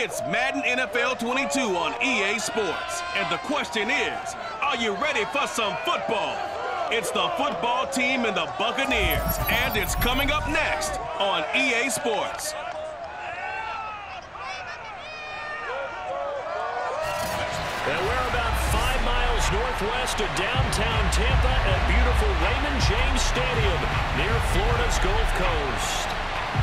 It's Madden NFL 22 on EA Sports. And the question is, are you ready for some football? It's the football team and the Buccaneers, and it's coming up next on EA Sports. And we're about 5 miles northwest of downtown Tampa at beautiful Raymond James Stadium near Florida's Gulf Coast.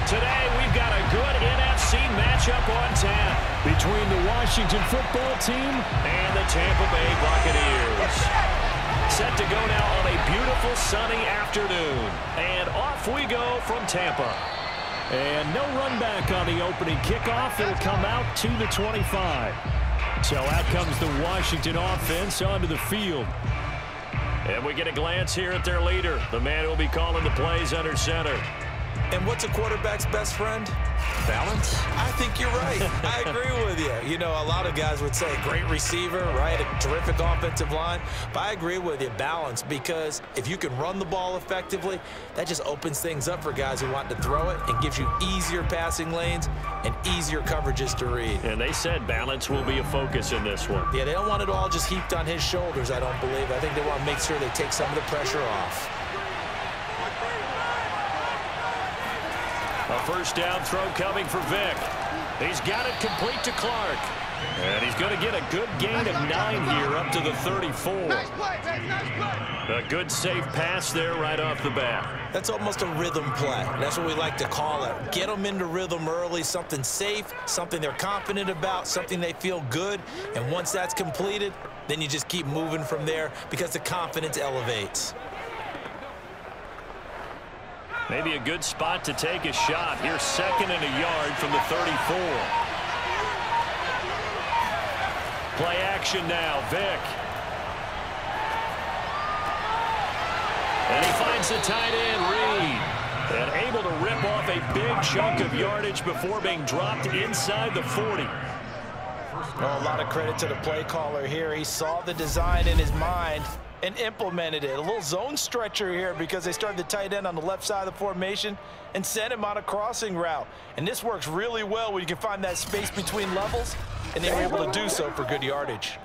Today, we've got a good NFC matchup on tap between the Washington football team and the Tampa Bay Buccaneers. Set to go now on a beautiful sunny afternoon. And off we go from Tampa. And no run back on the opening kickoff. It'll come out to the 25. So out comes the Washington offense onto the field. And we get a glance here at their leader, the man who will be calling the plays under center. And what's a quarterback's best friend? Balance? I think you're right. I agree with you. You know, a lot of guys would say great receiver, right? A terrific offensive line. But I agree with you, balance, because if you can run the ball effectively, that just opens things up for guys who want to throw it and gives you easier passing lanes and easier coverages to read. And they said balance will be a focus in this one. Yeah, they don't want it all just heaped on his shoulders, I don't believe. I think they want to make sure they take some of the pressure off. A first down throw coming for Vick. He's got it complete to Clark. And he's going to get a good gain of 9 here up to the 34. A good safe pass there right off the bat. That's almost a rhythm play. That's what we like to call it. Get them into rhythm early, something safe, something they're confident about, something they feel good. And once that's completed, then you just keep moving from there because the confidence elevates. Maybe a good spot to take a shot. Here's 2nd and a yard from the 34. Play action now, Vick. And he finds the tight end, Reed. And able to rip off a big chunk of yardage before being dropped inside the 40. Well, a lot of credit to the play caller here. He saw the design in his mind and implemented it. A little zone stretcher here because they started the tight end on the left side of the formation and sent him on a crossing route. And this works really well when you can find that space between levels, and they were able to do so for good yardage.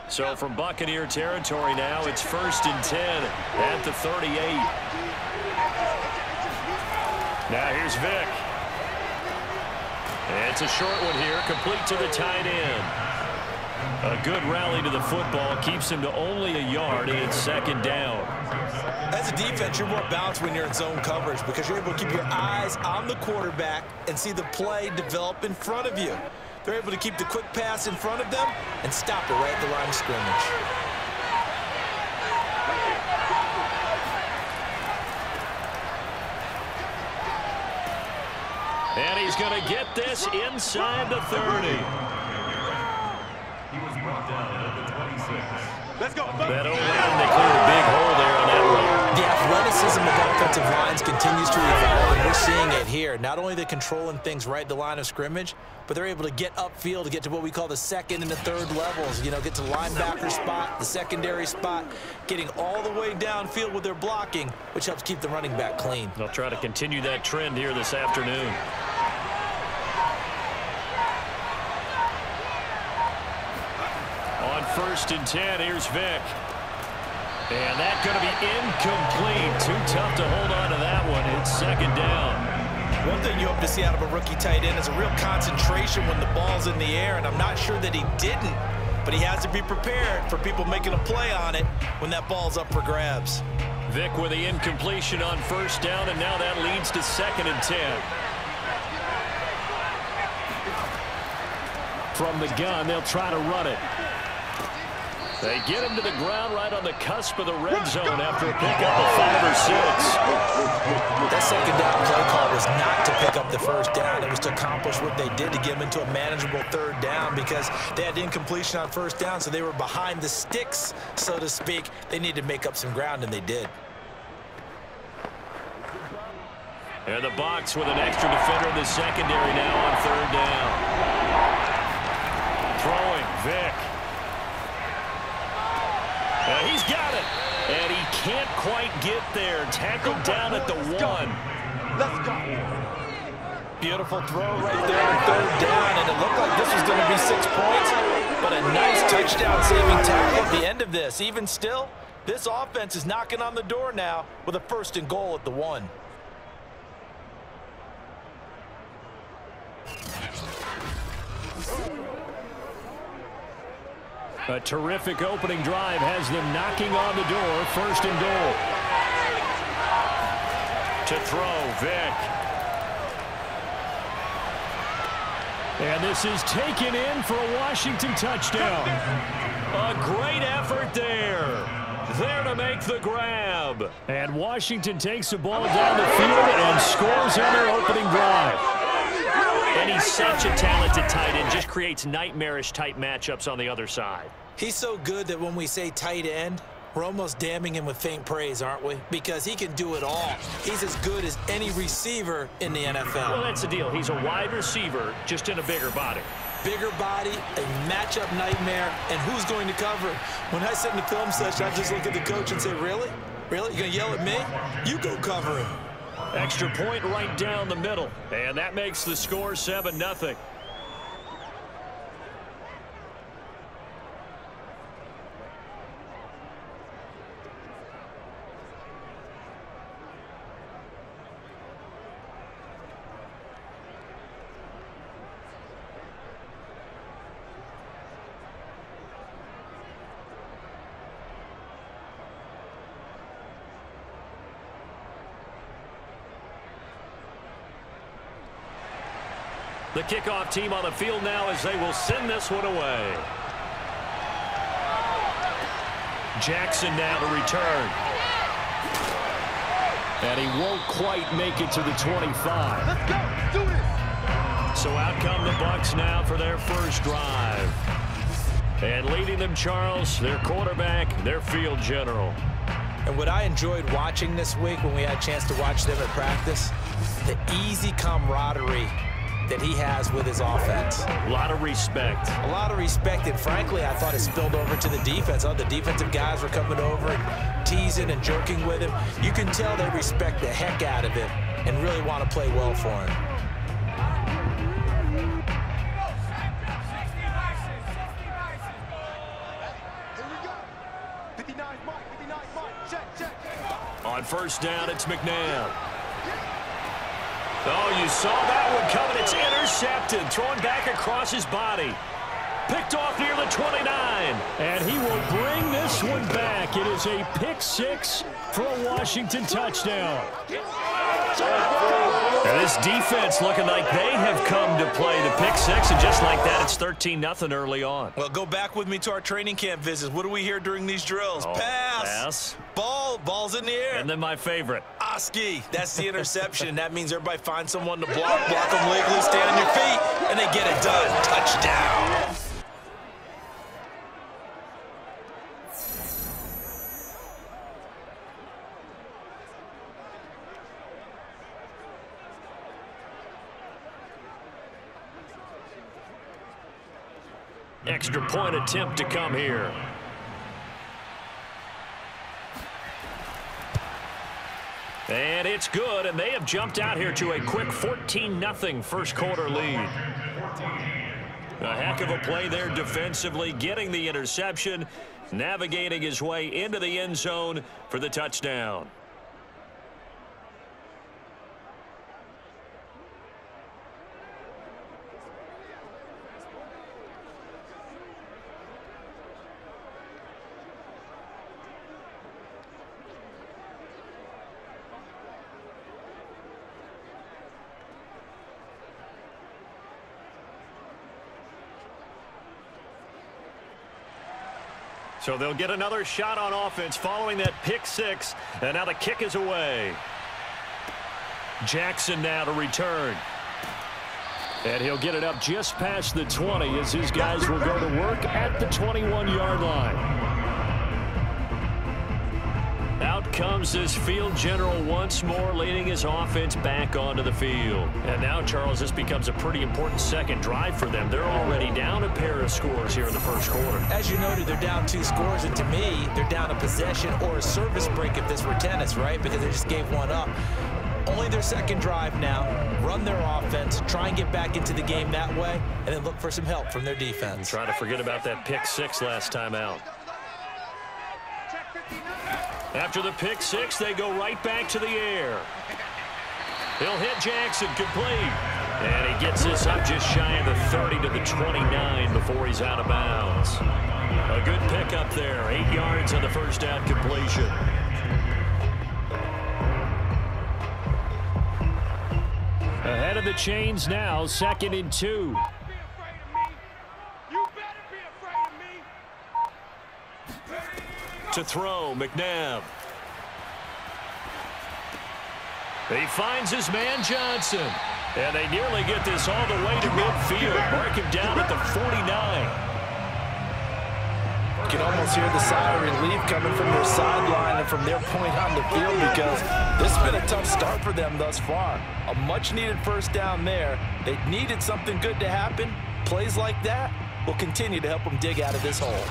So from Buccaneer territory now, it's 1st and 10 at the 38. Now here's Vick. And it's a short one here, complete to the tight end. A good rally to the football keeps him to only a yard, and it's 2nd down. As a defense, you're more balanced when you're in zone coverage because you're able to keep your eyes on the quarterback and see the play develop in front of you. They're able to keep the quick pass in front of them and stop it right at the line of scrimmage. And he's going to get this inside the 30. Let's go. That O-line, they cleared a big hole there on that one. The athleticism of offensive lines continues to evolve, and we're seeing it here. Not only are they controlling things right at the line of scrimmage, but they're able to get upfield to get to what we call the 2nd and the 3rd levels. You know, get to the linebacker spot, the secondary spot, getting all the way downfield with their blocking, which helps keep the running back clean. They'll try to continue that trend here this afternoon. On 1st and 10, here's Vick. And that's going to be incomplete. Too tough to hold on to that one. It's 2nd down. One thing you hope to see out of a rookie tight end is a real concentration when the ball's in the air, and I'm not sure that he didn't, but he has to be prepared for people making a play on it when that ball's up for grabs. Vick with the incompletion on 1st down, and now that leads to 2nd and 10. From the gun, they'll try to run it. They get him to the ground right on the cusp of the red zone after a pickup of 5 or 6. That 2nd down play call was not to pick up the 1st down. It was to accomplish what they did to get him into a manageable 3rd down because they had incompletion on 1st down, so they were behind the sticks, so to speak. They needed to make up some ground, and they did. And the Bucs with an extra defender in the secondary now on 3rd down. Throwing, Vick. He's got it, and he can't quite get there. Tackled down at the 1. Let's go. Beautiful throw right there on third down, and it looked like this was going to be 6 points, but a nice touchdown-saving tackle at the end of this. Even still, this offense is knocking on the door now with a 1st and goal at the 1. A terrific opening drive has them knocking on the door. 1st and goal. To throw, Vick. And this is taken in for a Washington touchdown. A great effort there. There to make the grab. And Washington takes the ball down the field and scores on their opening drive. And he's such a talented tight end, just creates nightmarish-type matchups on the other side. He's so good that when we say tight end, we're almost damning him with faint praise, aren't we? Because he can do it all. He's as good as any receiver in the NFL. Well, that's the deal. He's a wide receiver, just in a bigger body. Bigger body, a matchup nightmare, and who's going to cover? When I sit in the film session, I just look at the coach and say, really? Really? You're going to yell at me? You go cover him. Extra point right down the middle. And that makes the score 7-0. The kickoff team on the field now as they will send this one away. Jackson now to return. And he won't quite make it to the 25. Let's go. Do this. So out come the Bucs now for their first drive. And leading them, Charles, their quarterback, their field general. And what I enjoyed watching this week when we had a chance to watch them at practice, the easy camaraderie that he has with his offense. A lot of respect. A lot of respect, and frankly, I thought it spilled over to the defense. All the defensive guys were coming over and teasing and joking with him. You can tell they respect the heck out of him and really want to play well for him. Here we go. 59 Mike, check. On first down, it's McNabb. Oh, you saw that one coming. It's intercepted. Thrown back across his body. Picked off near the 29. And he will bring this one back. It is a pick six for a Washington touchdown. And this defense looking like they have come to play the pick six. And just like that, it's 13-0 early on. Well, go back with me to our training camp visits. What do we hear during these drills? Pass. Ball's in the air. And then my favorite. Oski. That's the interception. That means everybody finds someone to block them legally, stay on your feet, and they get it done. Touchdown. Extra point attempt to come here. And it's good, and they have jumped out here to a quick 14-0 first quarter lead. A heck of a play there defensively, getting the interception, navigating his way into the end zone for the touchdown. So they'll get another shot on offense following that pick six. And now the kick is away. Jackson now to return. And he'll get it up just past the 20 as his guys will go to work at the 21-yard line. Out comes this field general once more, leading his offense back onto the field. And now, Charles, this becomes a pretty important second drive for them. They're already down a pair of scores here in the first quarter. As you noted, they're down 2 scores, and to me, they're down a possession or a service break if this were tennis, right? Because they just gave one up. only their second drive now. Run their offense, try and get back into the game that way, and then look for some help from their defense. Trying to forget about that pick six last time out. After the pick six, they go right back to the air. He'll hit Jackson, complete. And he gets this up just shy of the 30 to the 29 before he's out of bounds. A good pickup there, 8 yards on the first down completion. Ahead of the chains now, 2nd and 2. To throw, McNabb. He finds his man Johnson. And they nearly get this all the way to midfield. Mark him down at the 49. You can almost hear the sigh of relief coming from their sideline and from their point on the field, because this has been a tough start for them thus far. A much-needed first down there. They needed something good to happen. Plays like that will continue to help them dig out of this hole.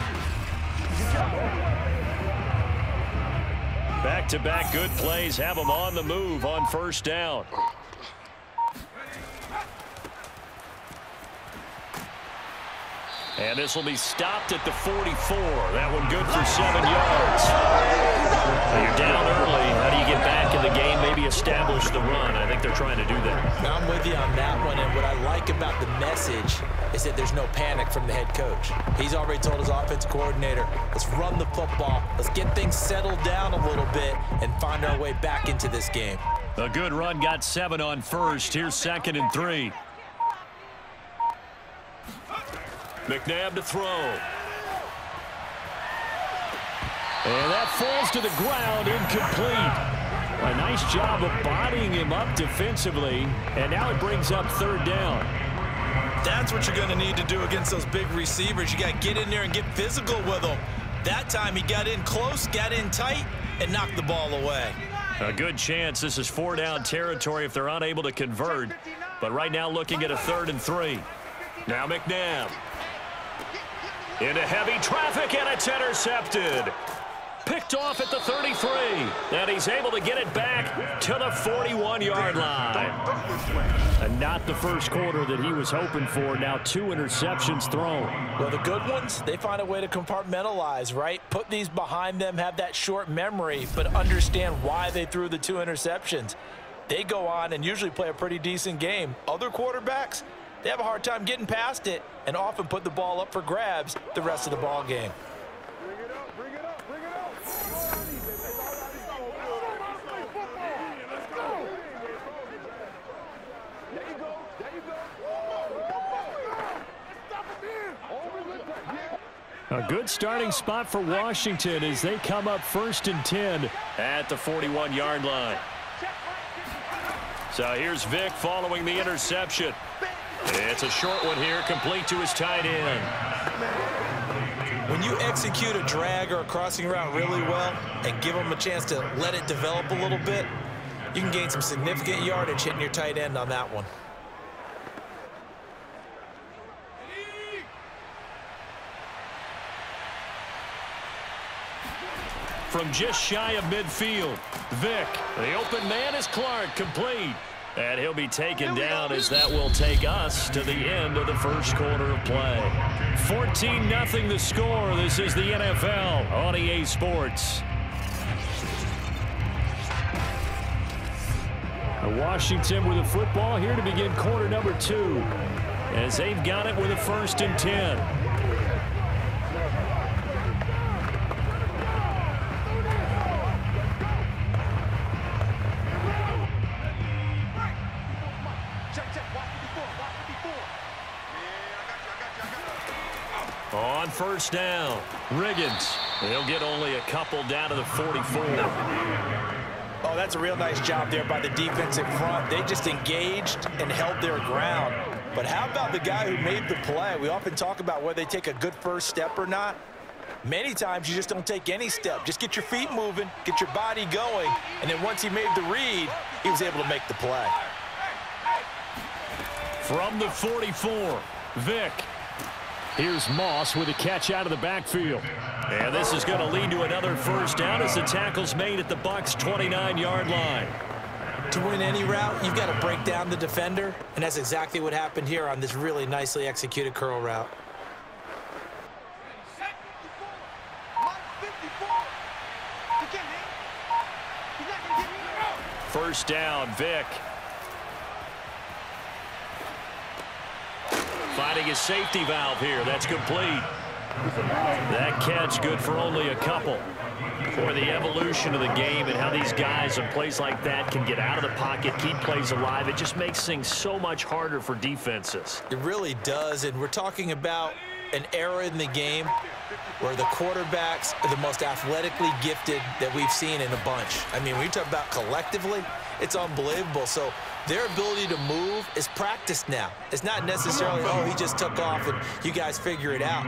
Back-to-back good plays have them on the move on first down. And this will be stopped at the 44. That one good for 7 yards. Now you're down early. How do you get back in the game? Maybe establish the run. I think they're trying to do that. I'm with you on that one. And what I like about the message is that there's no panic from the head coach. He's already told his offense coordinator, let's run the football. Let's get things settled down a little bit and find our way back into this game. A good run, got 7 on first. Here's 2nd and 3. McNabb to throw. And that falls to the ground, incomplete. A nice job of bodying him up defensively, and now it brings up 3rd down. That's what you're going to need to do against those big receivers. You got to get in there and get physical with them. That time he got in close, got in tight, and knocked the ball away. A good chance this is 4-down territory if they're unable to convert. But right now looking at a 3rd and 3. Now McNabb. Into heavy traffic, and it's intercepted. Picked off at the 33. And he's able to get it back to the 41-yard line. And not the first quarter that he was hoping for. Now 2 interceptions thrown. Well, the good ones, they find a way to compartmentalize, right? Put these behind them, have that short memory, but understand why they threw the 2 interceptions. They go on and usually play a pretty decent game. Other quarterbacks, they have a hard time getting past it and often put the ball up for grabs the rest of the ball game. Bring it up, bring it up, bring it up. Let's go. There you go, there you go. A good starting spot for Washington as they come up 1st and 10 at the 41-yard line. So here's Vick following the interception. It's a short one here, complete to his tight end. When you execute a drag or a crossing route really well and give them a chance to let it develop a little bit, you can gain some significant yardage hitting your tight end on that one. From just shy of midfield, Vick. The open man is Clark, complete. And he'll be taken down as that will take us to the end of the first quarter of play. 14-0 the score. This is the NFL on EA Sports. Washington with the football here to begin quarter number 2 as they've got it with a 1st and 10. On first down, Riggins. He'll get only a couple down to the 44. Oh, that's a real nice job there by the defensive front. They just engaged and held their ground. But how about the guy who made the play? We often talk about whether they take a good first step or not. Many times you just don't take any step. Just get your feet moving, get your body going, and then once he made the read, he was able to make the play. From the 44, Vick. Here's Moss with a catch out of the backfield. And this is going to lead to another first down as the tackle's made at the Bucs' 29-yard line. To win any route, you've got to break down the defender, and that's exactly what happened here on this really nicely executed curl route. First down, Vick. Finding his safety valve here. That's complete. That catch good for only a couple. For the evolution of the game and how these guys in plays like that can get out of the pocket, keep plays alive, it just makes things so much harder for defenses. It really does, and we're talking about an era in the game where the quarterbacks are the most athletically gifted that we've seen in a bunch. I mean, when you talk about collectively, it's unbelievable. So their ability to move is practiced now. It's not necessarily, oh, he just took off and you guys figure it out.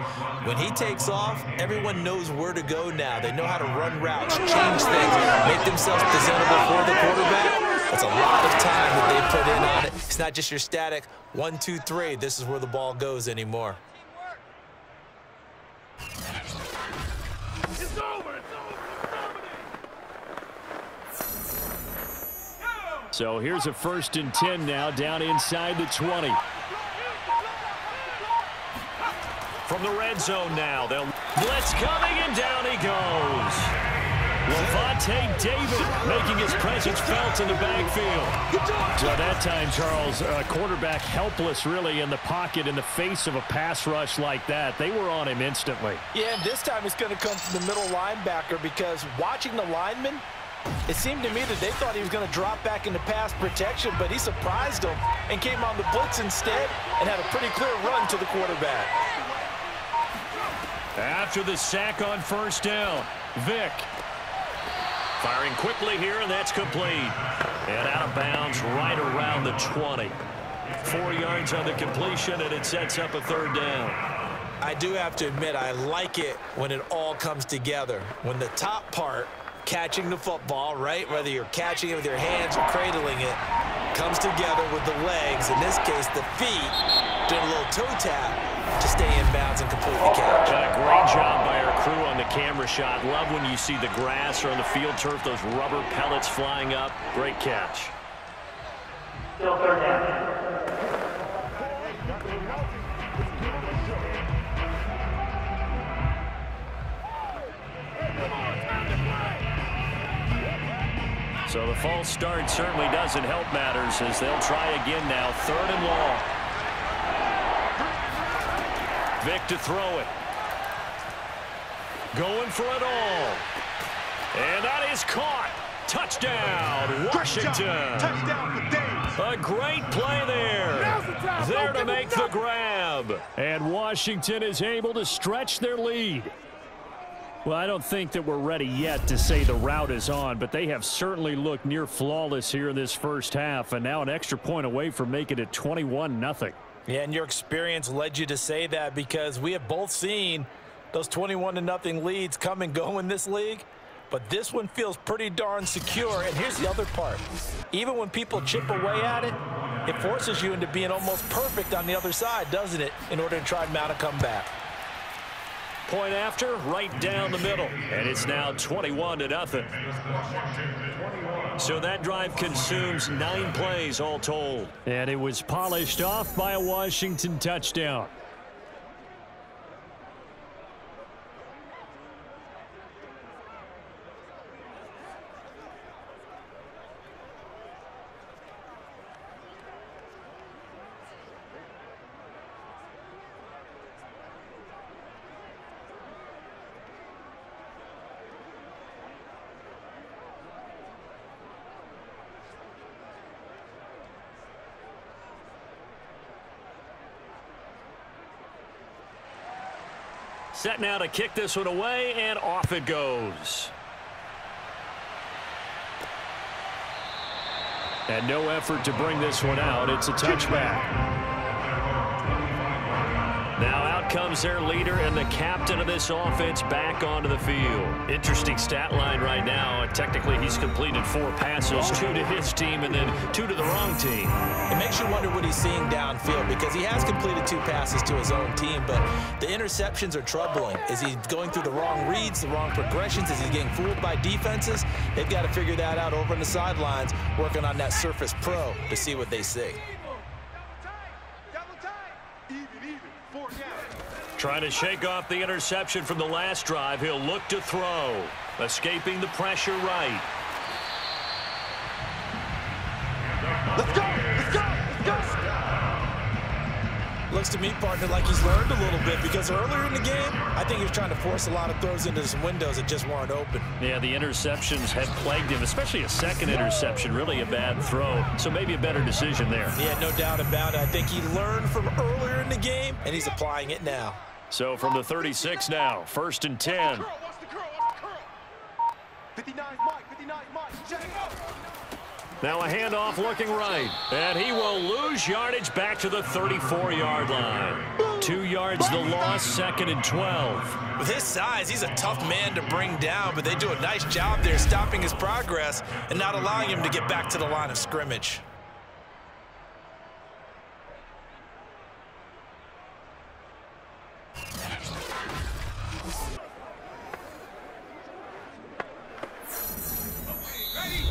When he takes off, everyone knows where to go now. They know how to run routes, change things, make themselves presentable for the quarterback. That's a lot of time that they put in on it. It's not just your static 1, 2, 3. This is where the ball goes anymore. It's over. So here's a 1st and 10 now, down inside the 20. From the red zone now, they'll blitz coming, and down he goes. Levante David making his presence felt in the backfield. So that time, Charles, quarterback helpless really in the pocket in the face of a pass rush like that. They were on him instantly. Yeah, and this time it's going to come from the middle linebacker, because watching the lineman, it seemed to me that they thought he was going to drop back into pass protection, but he surprised them and came on the blitz instead and had a pretty clear run to the quarterback. After the sack on 1st down, Vick firing quickly here, and that's complete. And out of bounds right around the 20. 4 yards on the completion, and it sets up a 3rd down. I do have to admit, I like it when it all comes together. When the top part, catching the football, right, whether you're catching it with your hands or cradling it, comes together with the legs, in this case the feet, doing a little toe tap to stay in bounds and complete the catch. A great job by our crew on the camera shot. Love when you see the grass or on the field turf, those rubber pellets flying up. Great catch. Still 3rd down. So the false start certainly doesn't help matters as they'll try again now. 3rd and long. Vick to throw it. Going for it all. And that is caught. Touchdown, Washington. Touchdown for Dave. A great play there. There to make the grab. And Washington is able to stretch their lead. Well, I don't think that we're ready yet to say the route is on, but they have certainly looked near flawless here in this 1st half, and now an extra point away from making it 21-0. Yeah, and your experience led you to say that, because we have both seen those 21-0 leads come and go in this league, but this one feels pretty darn secure. And here's the other part. Even when people chip away at it, it forces you into being almost perfect on the other side, doesn't it, in order to try and mount a comeback. Point after, right down the middle. And it's now 21-0. So that drive consumes 9 plays all told. And it was polished off by a Washington touchdown. Set now to kick this one away, and off it goes. And no effort to bring this one out. It's a touchback. Now out comes their leader and the captain of this offense back onto the field. Interesting stat line right now. Technically, he's completed 4 passes, 2 to his team and then 2 to the wrong team. It makes you wonder what he's seeing downfield because he has completed 2 passes to his own team, but the interceptions are troubling. Is he going through the wrong reads, the wrong progressions? Is he getting fooled by defenses? They've got to figure that out over on the sidelines, working on that Surface Pro to see what they see. Trying to shake off the interception from the last drive. He'll look to throw. Escaping the pressure right. Let's go! Let's go! Let's go! Looks to me, partner, like he's learned a little bit because earlier in the game, I think he was trying to force a lot of throws into some windows that just weren't open. Yeah, the interceptions have plagued him, especially a second interception, really a bad throw. So maybe a better decision there. Yeah, no doubt about it. I think he learned from earlier in the game, and he's applying it now. So from the 36 now, 1st and 10. 59 Mike, 59 Mike, check it out. Now a handoff looking right, and he will lose yardage back to the 34-yard line. 2 yards the loss, 2nd and 12. With his size, he's a tough man to bring down, but they do a nice job there stopping his progress and not allowing him to get back to the line of scrimmage.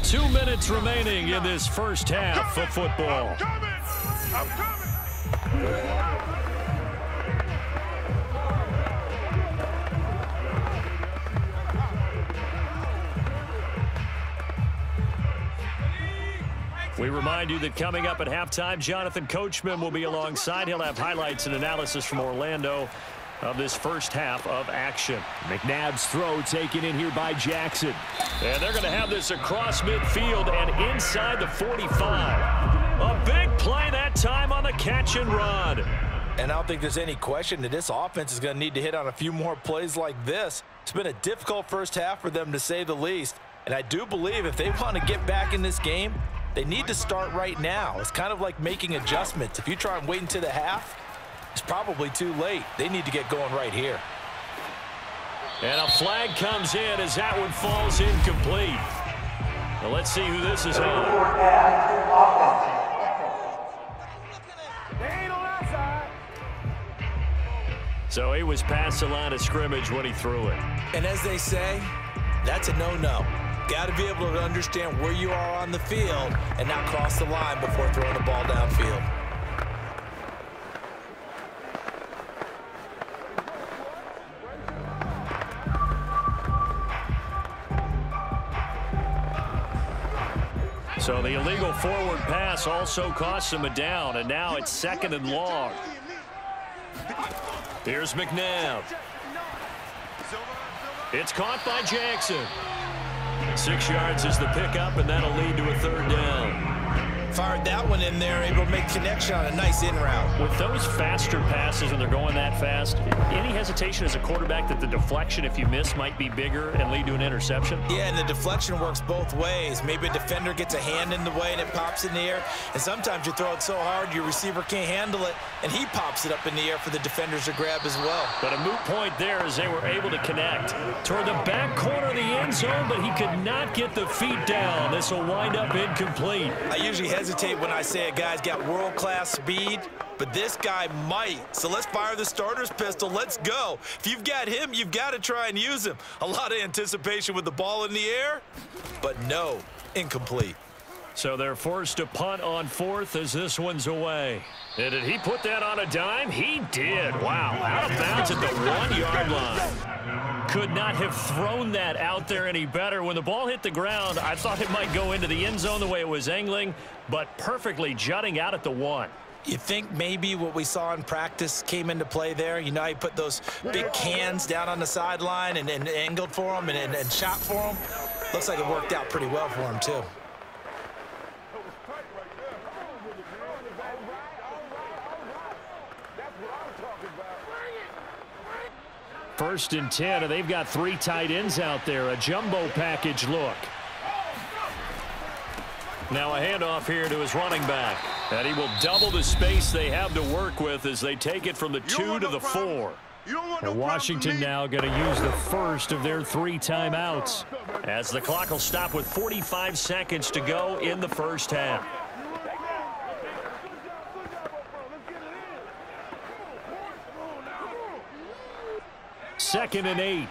Two minutes remaining in this first half of football. I'm coming! We remind you that coming up at halftime, Jonathan Coachman will be alongside. He'll have highlights and analysis from Orlando of this first half of action. McNabb's throw taken in here by Jackson. And they're going to have this across midfield and inside the 45. A big play that time on the catch and run. And I don't think there's any question that this offense is going to need to hit on a few more plays like this. It's been a difficult first half for them, to say the least. And I do believe if they want to get back in this game, they need to start right now. It's kind of like making adjustments. If you try and wait until the half, it's probably too late. They need to get going right here. And a flag comes in as that one falls incomplete. Now let's see who this is on. They ain't on our side. So he was past the line of scrimmage when he threw it. And as they say, that's a no-no. Got to be able to understand where you are on the field and not cross the line before throwing the ball downfield. So the illegal forward pass also costs him a down, and now it's 2nd and long. Here's McNabb. It's caught by Jackson. 6 yards is the pickup, and that'll lead to a 3rd down. Fired that one in there, able to make connection on a nice in route. With those faster passes when they're going that fast, any hesitation as a quarterback that the deflection, if you miss, might be bigger and lead to an interception? Yeah, and the deflection works both ways. Maybe a defender gets a hand in the way and it pops in the air. And sometimes you throw it so hard your receiver can't handle it, and he pops it up in the air for the defenders to grab as well. But a moot point there as they were able to connect. Toward the back corner of the end zone, but he could not get the feet down. This will wind up incomplete. I usually hesitate when I say a guy's got world-class speed, but this guy might. So let's fire the starter's pistol. Let's go. If you've got him, you've got to try and use him. A lot of anticipation with the ball in the air, but no, incomplete. So they're forced to punt on 4th as this one's away. And did he put that on a dime? He did. Wow, out of bounds at the 1-yard line. Could not have thrown that out there any better. When the ball hit the ground, I thought it might go into the end zone the way it was angling, but perfectly jutting out at the 1. You think maybe what we saw in practice came into play there? You know, he put those big cans down on the sideline and angled for him and shot for him. Looks like it worked out pretty well for him, too. 1st and 10, and they've got 3 tight ends out there. A jumbo package look. Now a handoff here to his running back. And he will double the space they have to work with as they take it from the 2 to the 4. And Washington now going to use the first of their 3 timeouts. As the clock will stop with 45 seconds to go in the first half. Second and 8.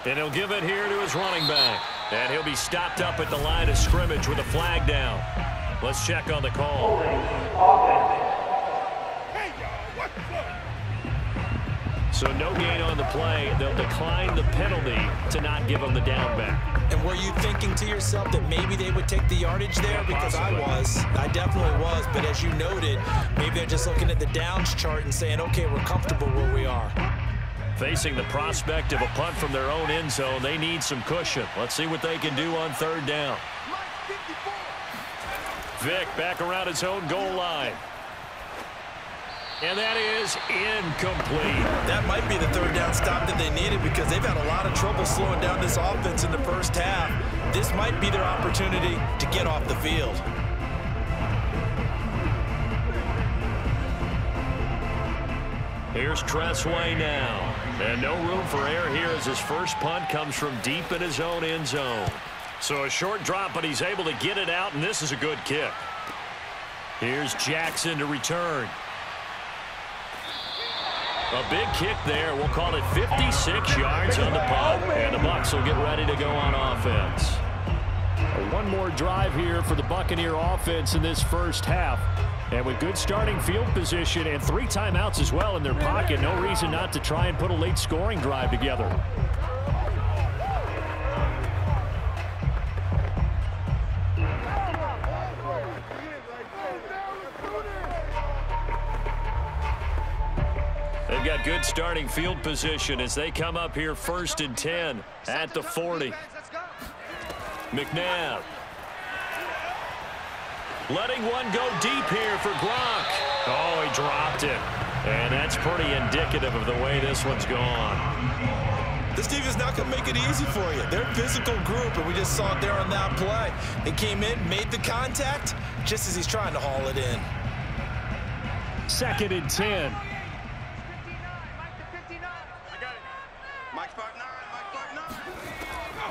And he'll give it here to his running back. And he'll be stopped up at the line of scrimmage with a flag down. Let's check on the call. So no gain on the play. They'll decline the penalty to not give him the down back. And were you thinking to yourself that maybe they would take the yardage there? Because I definitely was. But as you noted, maybe they're just looking at the downs chart and saying, okay, we're comfortable where we are. Facing the prospect of a punt from their own end zone, they need some cushion. Let's see what they can do on third down. Vick back around his own goal line. And that is incomplete. That might be the third down stop that they needed because they've had a lot of trouble slowing down this offense in the first half. This might be their opportunity to get off the field. Here's Tressway now. And no room for error here as his first punt comes from deep in his own end zone. So a short drop, but he's able to get it out, and this is a good kick. Here's Jackson to return. A big kick there. We'll call it 56 yards on the punt. And the Bucs will get ready to go on offense. One more drive here for the Buccaneer offense in this first half. And with good starting field position and 3 timeouts as well in their pocket, no reason not to try and put a late scoring drive together. They've got good starting field position as they come up here 1st and 10 at the 40. McNabb. Letting one go deep here for Gronk. Oh, he dropped it. And that's pretty indicative of the way this one's gone. This team is not going to make it easy for you. They're a physical group, and we just saw it there on that play. They came in, made the contact, just as he's trying to haul it in. 2nd and 10.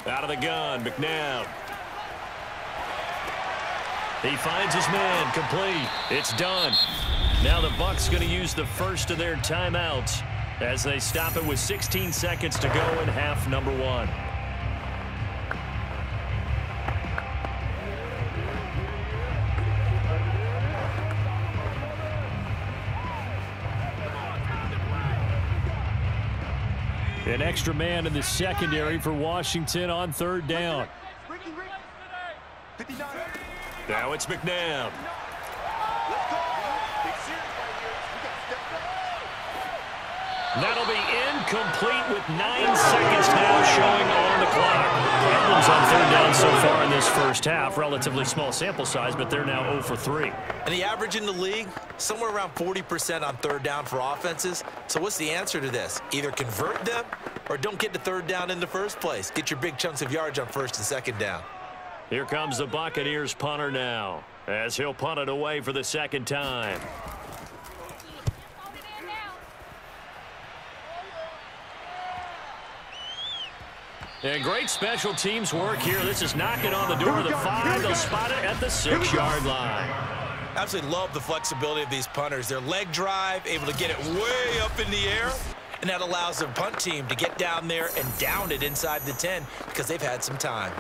Out of the gun, McNabb. He finds his man, complete. It's done. Now the Bucs going to use the first of their timeouts as they stop it with 16 seconds to go in half number 1. An extra man in the secondary for Washington on third down. Now it's McNabb. That'll be incomplete with 9 seconds now showing on the clock. Problems on third down so far in this first half. Relatively small sample size, but they're now 0 for 3. And the average in the league, somewhere around 40% on third down for offenses. So what's the answer to this? Either convert them or don't get to third down in the first place. Get your big chunks of yards on 1st and 2nd down. Here comes the Buccaneers punter now as he'll punt it away for the 2nd time. And great special teams work here. This is knocking on the door of the 5. They'll spot it at the 6-yard line. Absolutely love the flexibility of these punters. Their leg drive, able to get it way up in the air, and that allows their punt team to get down there and down it inside the 10 because they've had some time.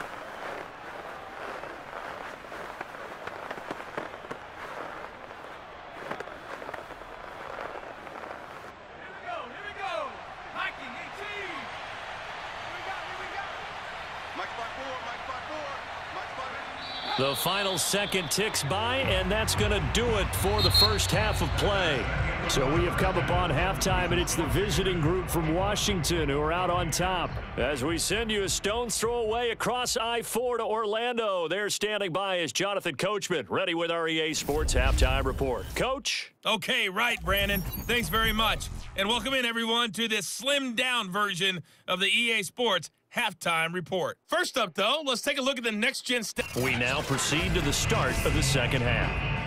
The final second ticks by, and that's going to do it for the first half of play. So we have come upon halftime, and it's the visiting group from Washington who are out on top. As we send you a stone's throw away across I-4 to Orlando. There standing by is Jonathan Coachman, ready with our EA Sports Halftime Report. Coach? Okay, right, Brandon. Thanks very much. And welcome in, everyone, to this slimmed-down version of the EA Sports Halftime Report. First up, though, let's take a look at the next-gen stats. We now proceed to the start of the second half.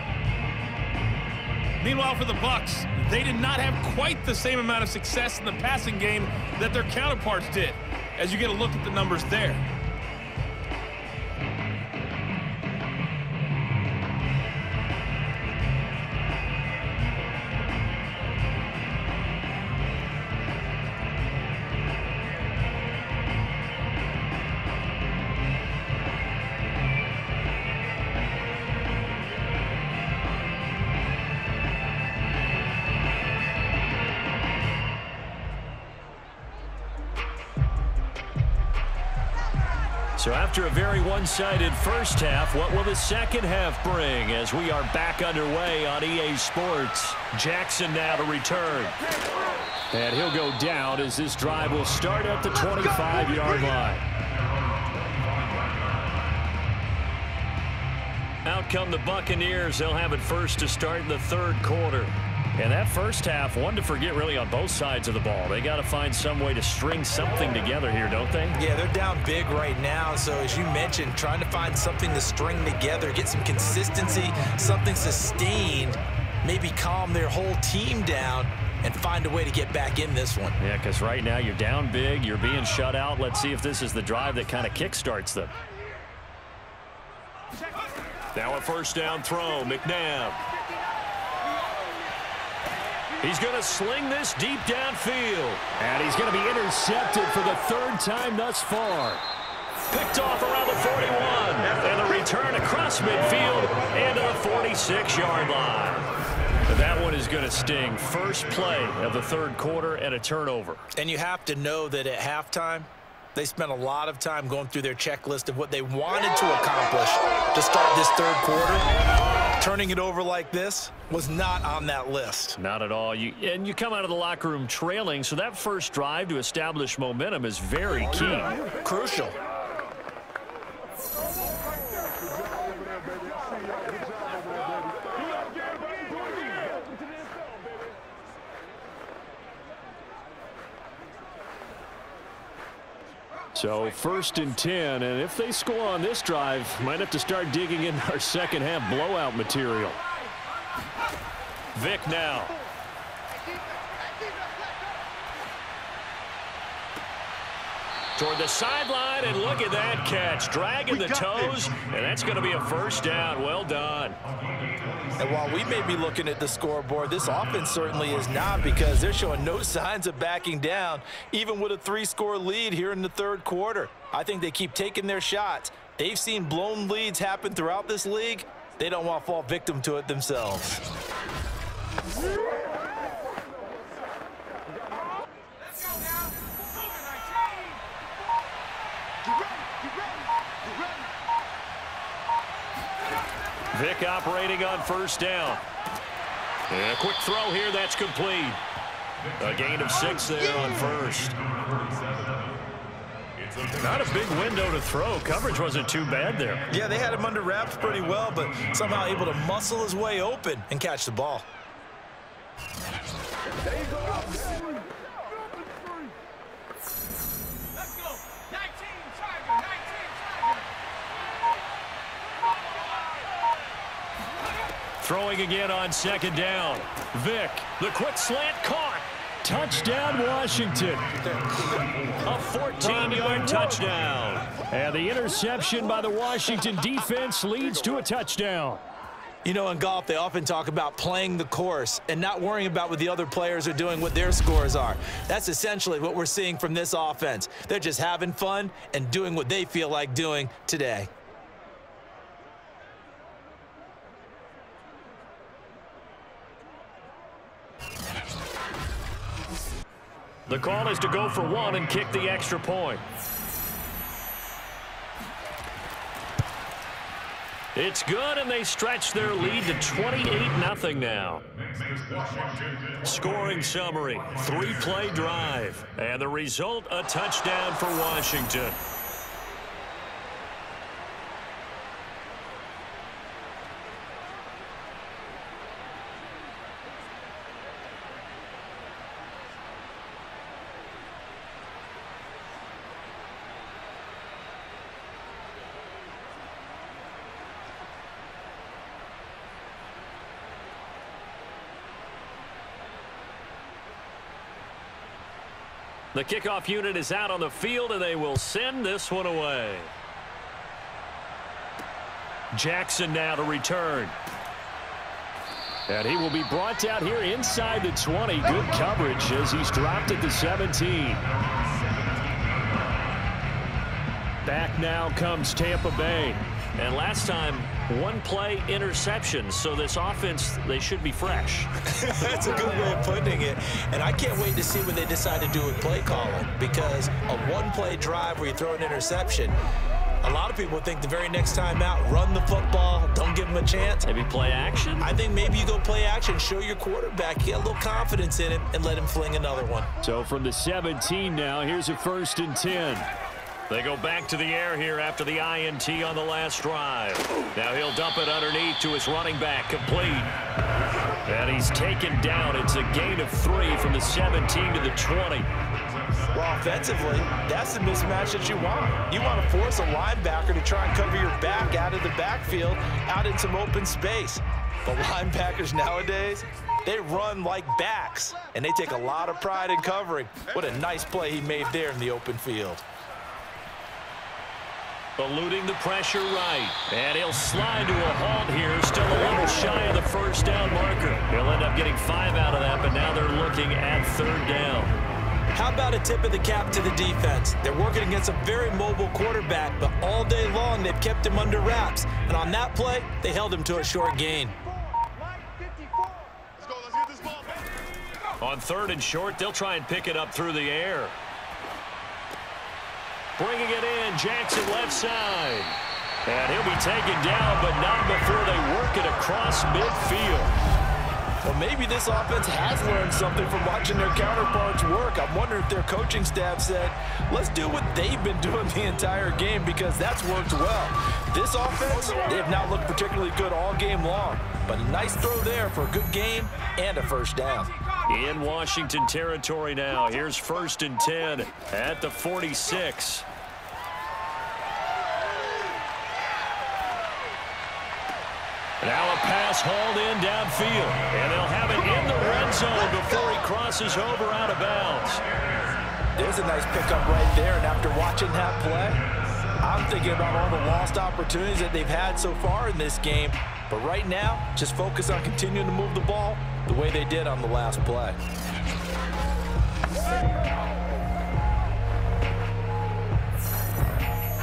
Meanwhile, for the Bucs, they did not have quite the same amount of success in the passing game that their counterparts did, as you get a look at the numbers there. So after a very one-sided first half, what will the second half bring as we are back underway on EA Sports? Jackson now to return. And he'll go down as this drive will start at the 25-yard line. Out come the Buccaneers. They'll have it first to start in the third quarter. And that first half, one to forget really on both sides of the ball. They got to find some way to string something together here, don't they? Yeah, they're down big right now. So as you mentioned, trying to find something to string together, get some consistency, something sustained, maybe calm their whole team down and find a way to get back in this one. Yeah, because right now you're down big, you're being shut out. Let's see if this is the drive that kind of kickstarts them. Now a first down throw, McNabb. He's going to sling this deep downfield. And he's going to be intercepted for the third time thus far. Picked off around the 41. And the return across midfield and to the 46-yard line. And that one is going to sting. First play of the third quarter and a turnover. And you have to know that at halftime, they spent a lot of time going through their checklist of what they wanted to accomplish to start this third quarter. Turning it over like this was not on that list. Not at all. And you come out of the locker room trailing, so that first drive to establish momentum is very key. Crucial. So first and 10, and if they score on this drive, might have to start digging in our second half blowout material. Vick now. Toward the sideline, and look at that catch. Dragging the toes, and that's going to be a first down. Well done. And while we may be looking at the scoreboard, this offense certainly is not, because they're showing no signs of backing down, even with a 3-score lead here in the third quarter. I think they keep taking their shots. They've seen blown leads happen throughout this league. They don't want to fall victim to it themselves. Vick operating on first down. And a quick throw here, that's complete. A gain of 6 there on first. Not a big window to throw. Coverage wasn't too bad there. Yeah, they had him under wraps pretty well, but somehow able to muscle his way open and catch the ball. There you go. Throwing again on second down. Vick, the quick slant caught. Touchdown, Washington. A 14-yard touchdown. And the interception by the Washington defense leads to a touchdown. You know, in golf, they often talk about playing the course and not worrying about what the other players are doing, what their scores are. That's essentially what we're seeing from this offense. They're just having fun and doing what they feel like doing today. The call is to go for one and kick the extra point. It's good, and they stretch their lead to 28-0 now. Scoring summary, 3-play drive, and the result, a touchdown for Washington. The kickoff unit is out on the field, and they will send this one away. Jackson now to return. And he will be brought down here inside the 20. Good coverage as he's dropped at the 17. Back now comes Tampa Bay. And last time, one-play interception. So this offense, they should be fresh. That's a good way of putting it. And I can't wait to see what they decide to do with play calling, because a one-play drive where you throw an interception, a lot of people think the very next time out, run the football, don't give him a chance. Maybe play action? I think maybe you go play action, show your quarterback, get a little confidence in him, and let him fling another one. So from the 17 now, here's a 1st and 10. They go back to the air here after the INT on the last drive. Now he'll dump it underneath to his running back, complete. And he's taken down. It's a gain of 3 from the 17 to the 20. Well, offensively, that's the mismatch that you want. You want to force a linebacker to try and cover your back out of the backfield, out in some open space. But linebackers nowadays, they run like backs, and they take a lot of pride in covering. What a nice play he made there in the open field. Eluding the pressure right. And he'll slide to a halt here. Still a little shy of the 1st down marker. He'll end up getting 5 out of that, but now they're looking at 3rd down. How about a tip of the cap to the defense? They're working against a very mobile quarterback, but all day long they've kept him under wraps. And on that play, they held him to a short gain. On 3rd and short, they'll try and pick it up through the air. Bringing it in, Jackson left side. And he'll be taken down, but not before they work it across midfield. Well, maybe this offense has learned something from watching their counterparts work. I'm wondering if their coaching staff said, let's do what they've been doing the entire game, because that's worked well. This offense, they have not looked particularly good all game long, but a nice throw there for a good game and a 1st down. In Washington territory now. Here's 1st and 10 at the 46. Now a pass hauled in downfield. And they'll have it in the red zone before he crosses over out of bounds. There's a nice pickup right there, and after watching that play, I'm thinking about all the lost opportunities that they've had so far in this game. But right now, just focus on continuing to move the ball the way they did on the last play.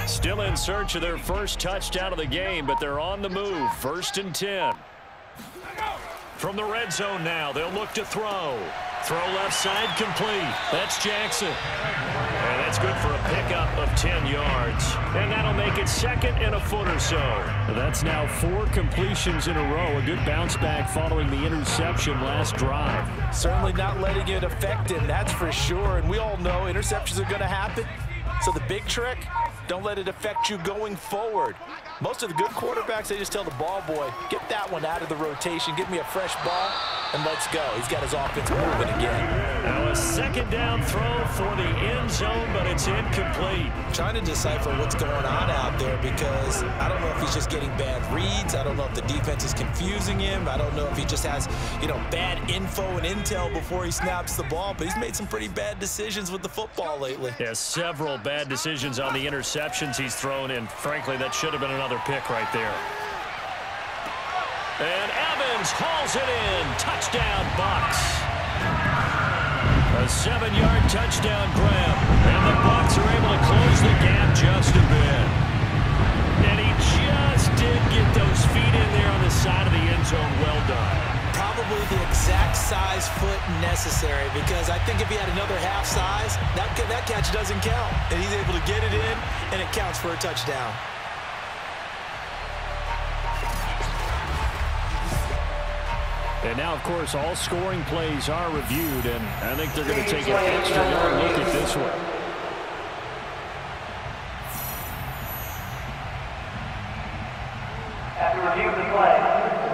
Still in search of their 1st touchdown of the game, but they're on the move. 1st and 10. From the red zone now, they'll look to throw. Throw left side, complete. That's Jackson. And that's good for a pickup of 10 yards. And that'll make it 2nd and a foot or so. That's now 4 completions in a row. A good bounce back following the interception last drive. Certainly not letting it affect him, that's for sure. And we all know interceptions are going to happen. So the big trick, don't let it affect you going forward. Most of the good quarterbacks, they just tell the ball boy, get that one out of the rotation, give me a fresh ball, and let's go. He's got his offense moving again. Now a 2nd down throw for the end zone, but it's incomplete. Trying to decipher what's going on out there, because I don't know if he's just getting bad reads. I don't know if the defense is confusing him. I don't know if he just has, bad info and intel before he snaps the ball, but he's made some pretty bad decisions with the football lately. Yeah, several bad decisions on the interceptions he's thrown, and frankly, that should have been another pick right there. And Evans hauls it in. Touchdown, Bucs. A 7-yard touchdown grab. And the Bucs are able to close the gap just a bit. And he just did get those feet in there on the side of the end zone. Well done. Probably the exact size foot necessary, because I think if he had another half size, that catch doesn't count. And he's able to get it in, and it counts for a touchdown. And now, of course, all scoring plays are reviewed, and I think they're going to take an extra hard look at this one. After review of the play,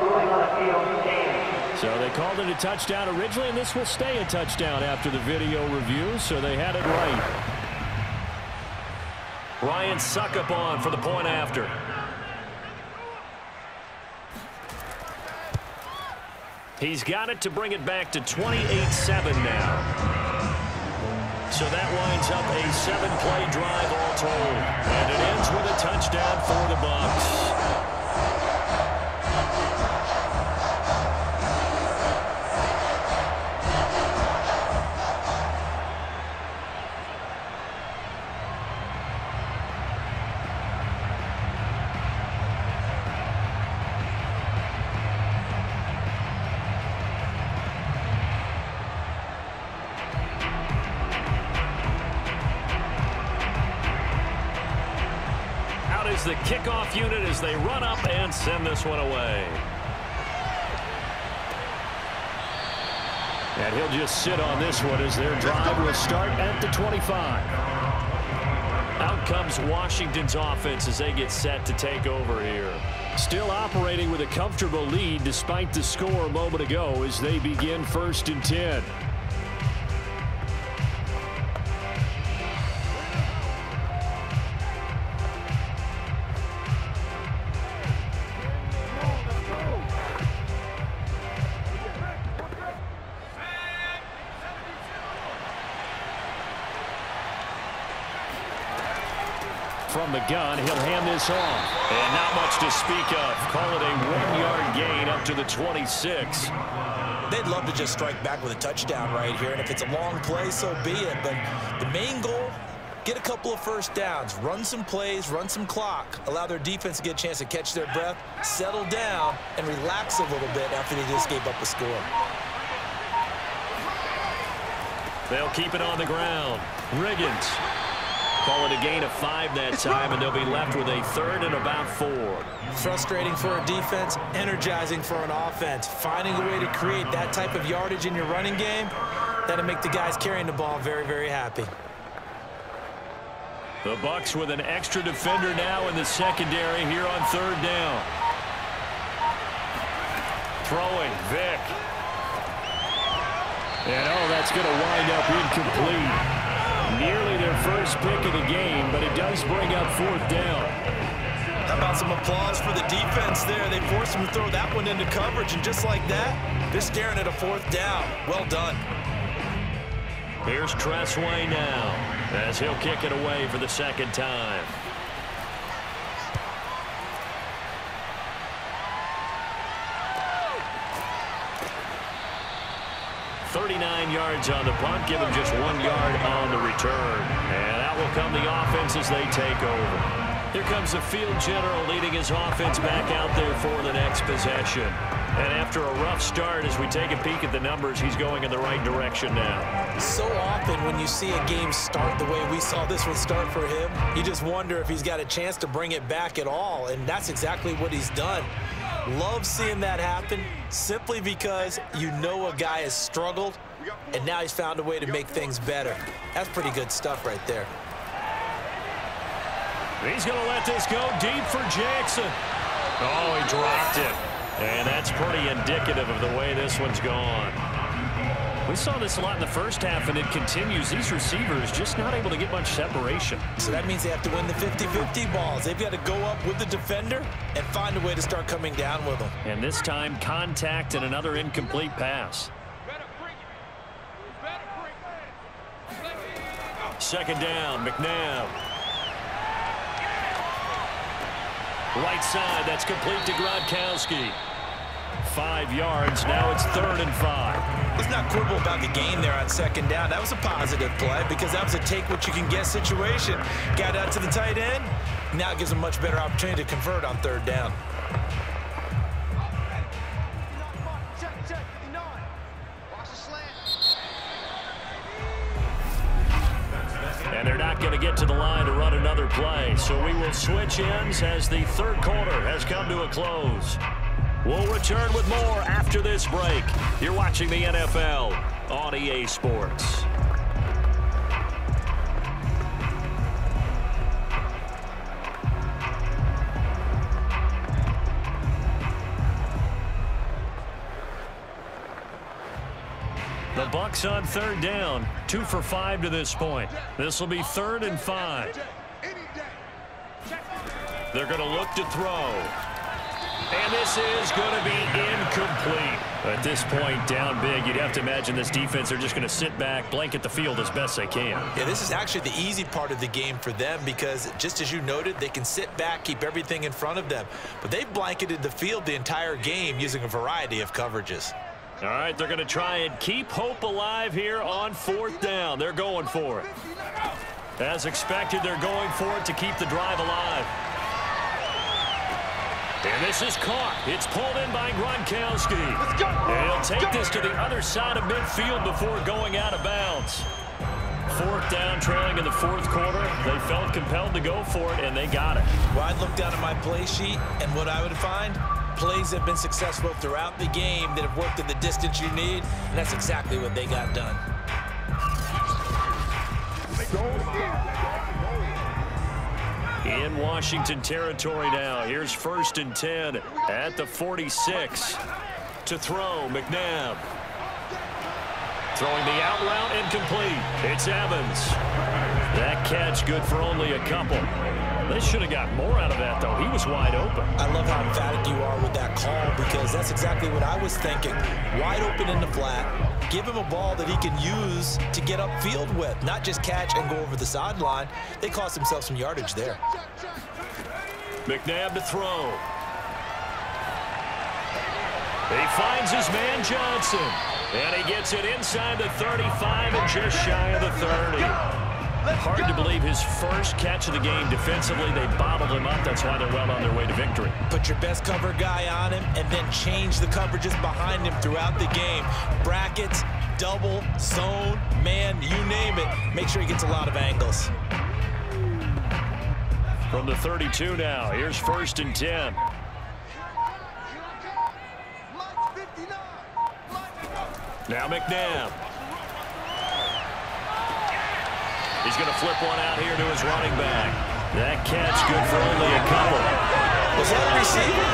ruling on the field stands. So they called it a touchdown originally, and this will stay a touchdown after the video review, so they had it right. Ryan Suckup on for the point after. He's got it to bring it back to 28-7 now. So that winds up a 7-play drive all told. And it ends with a touchdown for the Bucs. The kickoff unit as they run up and send this one away. And he'll just sit on this one as their drive will start at the 25. Out comes Washington's offense as they get set to take over here. Still operating with a comfortable lead despite the score a moment ago as they begin 1st and 10. From the gun, he'll hand this off. And not much to speak of. Call it a 1-yard gain up to the 26. They'd love to just strike back with a touchdown right here, and if it's a long play, so be it. But the main goal, get a couple of first downs, run some plays, run some clock, allow their defense to get a chance to catch their breath, settle down, and relax a little bit after they just gave up a score. They'll keep it on the ground. Riggins. Call it a gain of 5 that time, and they'll be left with a 3rd and about 4. Frustrating for a defense, energizing for an offense. Finding a way to create that type of yardage in your running game, that'll make the guys carrying the ball very, very happy. The Bucs with an extra defender now in the secondary here on 3rd down. Throwing, Vick. And that's going to wind up incomplete. Nearly their first pick of the game, but it does bring up 4th down. How about some applause for the defense there? They forced him to throw that one into coverage, and just like that, they're staring at a 4th down. Well done. Here's Tressway now, as he'll kick it away for the 2nd time. $39 yards on the punt, give him just 1 yard on the return. And out will come the offense as they take over. Here comes the field general leading his offense back out there for the next possession. And after a rough start, as we take a peek at the numbers, he's going in the right direction now. So often when you see a game start the way we saw this one start for him, you just wonder if he's got a chance to bring it back at all, and that's exactly what he's done. Love seeing that happen simply because you know a guy has struggled, and now he's found a way to make things better. That's pretty good stuff right there. He's going to let this go deep for Jackson. Oh, he dropped it. And that's pretty indicative of the way this one's gone. We saw this a lot in the first half, and it continues. These receivers just not able to get much separation. So that means they have to win the 50-50 balls. They've got to go up with the defender and find a way to start coming down with them. And this time, contact and another incomplete pass. 2nd down, McNabb. Right side, that's complete to Gronkowski. 5 yards, now it's 3rd and 5. Let's not quibble about the gain there on 2nd down. That was a positive play because that was a take-what-you-can-get situation. Got out to the tight end. Now it gives them a much better opportunity to convert on 3rd down. And they're not going to get to the line to run another play. So we will switch ends as the 3rd quarter has come to a close. We'll return with more after this break. You're watching the NFL on EA Sports. The Bucs on third down, 2 for 5 to this point. This will be 3rd and 5. They're going to look to throw. And this is going to be incomplete. At this point, down big, you'd have to imagine this defense, they're just going to sit back, blanket the field as best they can. Yeah, this is actually the easy part of the game for them because, just as you noted, they can sit back, keep everything in front of them. But they've blanketed the field the entire game using a variety of coverages. All right, they're going to try and keep hope alive here on 4th down. They're going for it. As expected, they're going for it to keep the drive alive. And this is caught. It's pulled in by Gronkowski. And he'll take this to the other side of midfield before going out of bounds. 4th down, trailing in the 4th quarter. They felt compelled to go for it, and they got it. Well, I'd look down at my play sheet, and what I would find, plays have been successful throughout the game that have worked in the distance you need, and that's exactly what they got done. In Washington territory now. Here's 1st and 10 at the 46. To throw, McNabb. Throwing the out route incomplete. It's Evans. That catch good for only a couple. They should have got more out of that, though. He was wide open. I love how emphatic you are with that call because that's exactly what I was thinking. Wide open in the flat. Give him a ball that he can use to get upfield with, not just catch and go over the sideline. They cost themselves some yardage there. McNabb to throw. He finds his man Johnson. And he gets it inside the 35 and just shy of the 30. Hard to believe his first catch of the game defensively. They bottled him up. That's why they're well on their way to victory. Put your best cover guy on him and then change the coverages behind him throughout the game. Brackets, double, zone, man, you name it. Make sure he gets a lot of angles. From the 32 now, here's 1st and 10. Now McNabb. He's going to flip one out here to his running back. That catch good for only a couple. Was that a receiver?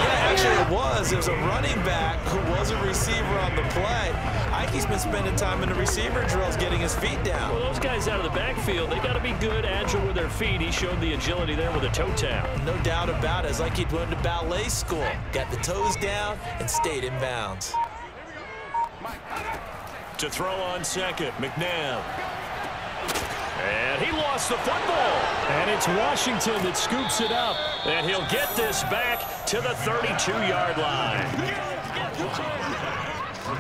Yeah, actually it was. It was a running back who was a receiver on the play. Ike's been spending time in the receiver drills getting his feet down. Well, those guys out of the backfield, they got to be good, agile with their feet. He showed the agility there with a toe tap. No doubt about it. It's like he'd went to ballet school. Got the toes down and stayed in bounds. To throw on 2nd, McNabb. And he lost the football. And it's Washington that scoops it up. And he'll get this back to the 32-yard line.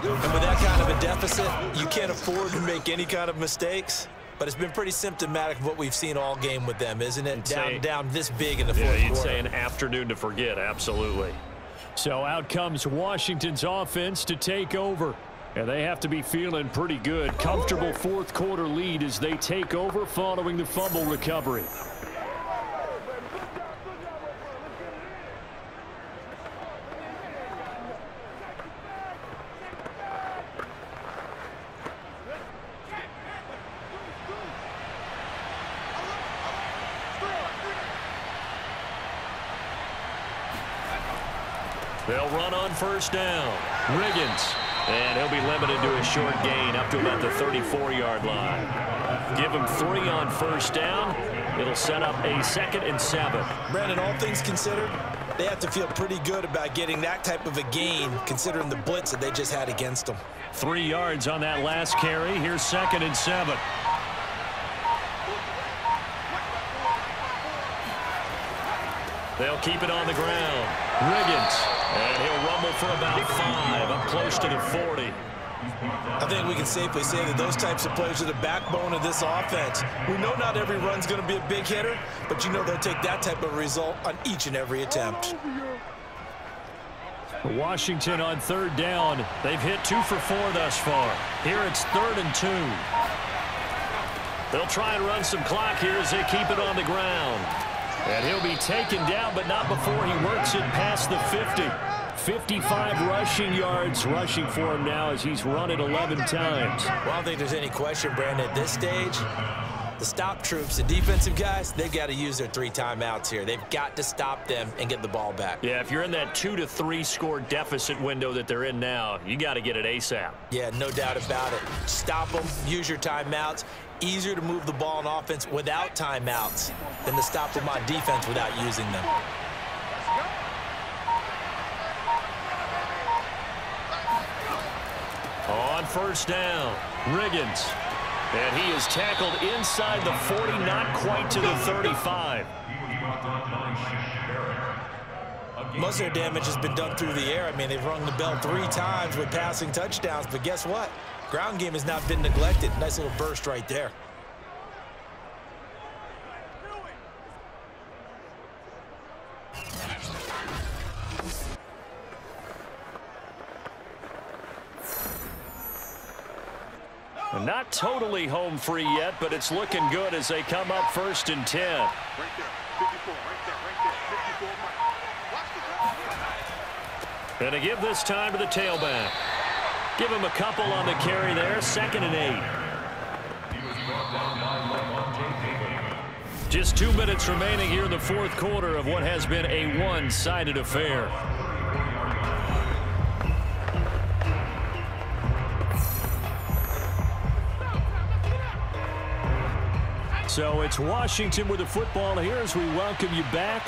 And with that kind of a deficit, you can't afford to make any kind of mistakes. But it's been pretty symptomatic of what we've seen all game with them, isn't it? Down this big in the 4th quarter. Yeah, you'd say an afternoon to forget, absolutely. So out comes Washington's offense to take over. And they have to be feeling pretty good. Comfortable 4th quarter lead as they take over following the fumble recovery. They'll run on 1st down. Riggins. And he'll be limited to a short gain up to about the 34-yard line. Give him 3 on 1st down. It'll set up a 2nd and 7. Brandon, all things considered, they have to feel pretty good about getting that type of a gain considering the blitz that they just had against them. 3 yards on that last carry. Here's 2nd and 7. They'll keep it on the ground. Riggins. And he'll rumble for about 5, up close to the 40. I think we can safely say that those types of players are the backbone of this offense. We know not every run's going to be a big hitter, but you know they'll take that type of result on each and every attempt. Washington on 3rd down. They've hit 2 for 4 thus far. Here it's 3rd and 2. They'll try and run some clock here as they keep it on the ground. And he'll be taken down, but not before he works it past the 50. 55 rushing yards rushing for him now as he's run it 11 times. Well, I don't think there's any question, Brandon, at this stage, the stop troops, the defensive guys, they've got to use their 3 timeouts here. They've got to stop them and get the ball back. Yeah, if you're in that 2 to 3 score deficit window that they're in now, you got to get it ASAP. Yeah, no doubt about it. Stop them, use your timeouts. Easier to move the ball on offense without timeouts than to stop them on defense without using them. On first down, Riggins. And he is tackled inside the 40, not quite to the 35. Most of their damage has been done through the air. I mean, they've rung the bell 3 times with passing touchdowns, but guess what? Ground game has not been neglected. Nice little burst right there. Not totally home free yet, but it's looking good as they come up 1st and 10. Right there, 54, right there, 54. And to give this time to the tailback. Give him a couple on the carry there, 2nd and 8. Just 2 minutes remaining here in the 4th quarter of what has been a one-sided affair. So it's Washington with the football here as we welcome you back.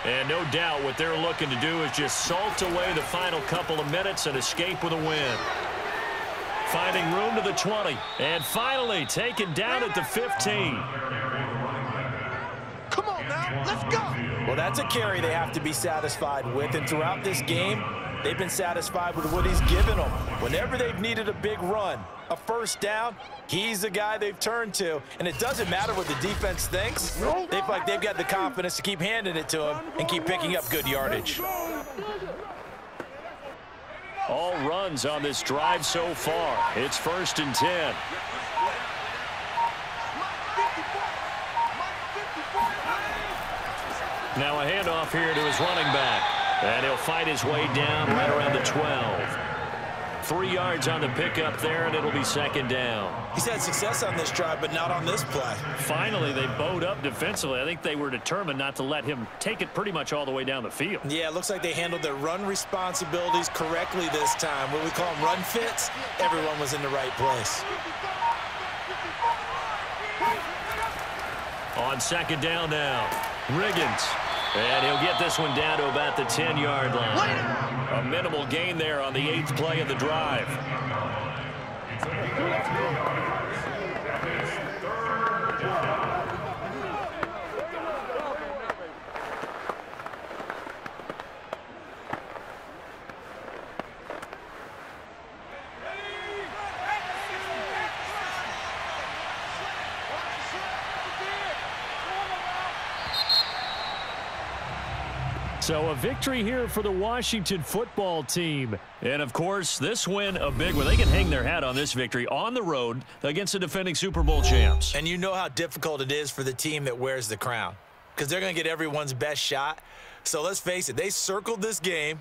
And no doubt what they're looking to do is just salt away the final couple of minutes and escape with a win. Finding room to the 20. And finally taken down at the 15. Come on now, let's go. Well, that's a carry they have to be satisfied with. And throughout this game, they've been satisfied with what he's given them. Whenever they've needed a big run, a first down, he's the guy they've turned to. And it doesn't matter what the defense thinks. They feel like they've got the confidence to keep handing it to him and keep picking up good yardage. All runs on this drive so far. It's 1st and 10. Now a handoff here to his running back. And he'll fight his way down right around the 12. 3 yards on the pickup there, and it'll be 2nd down. He's had success on this drive, but not on this play. Finally, they bowed up defensively. I think they were determined not to let him take it pretty much all the way down the field. Yeah, it looks like they handled their run responsibilities correctly this time. What we call them run fits, everyone was in the right place. On 2nd down now, Riggins. And he'll get this one down to about the 10-yard line. A minimal gain there on the 8th play of the drive. So a victory here for the Washington football team. And, of course, this win a big one. They can hang their hat on this victory on the road against the defending Super Bowl champs. And you know how difficult it is for the team that wears the crown because they're going to get everyone's best shot. So let's face it, they circled this game.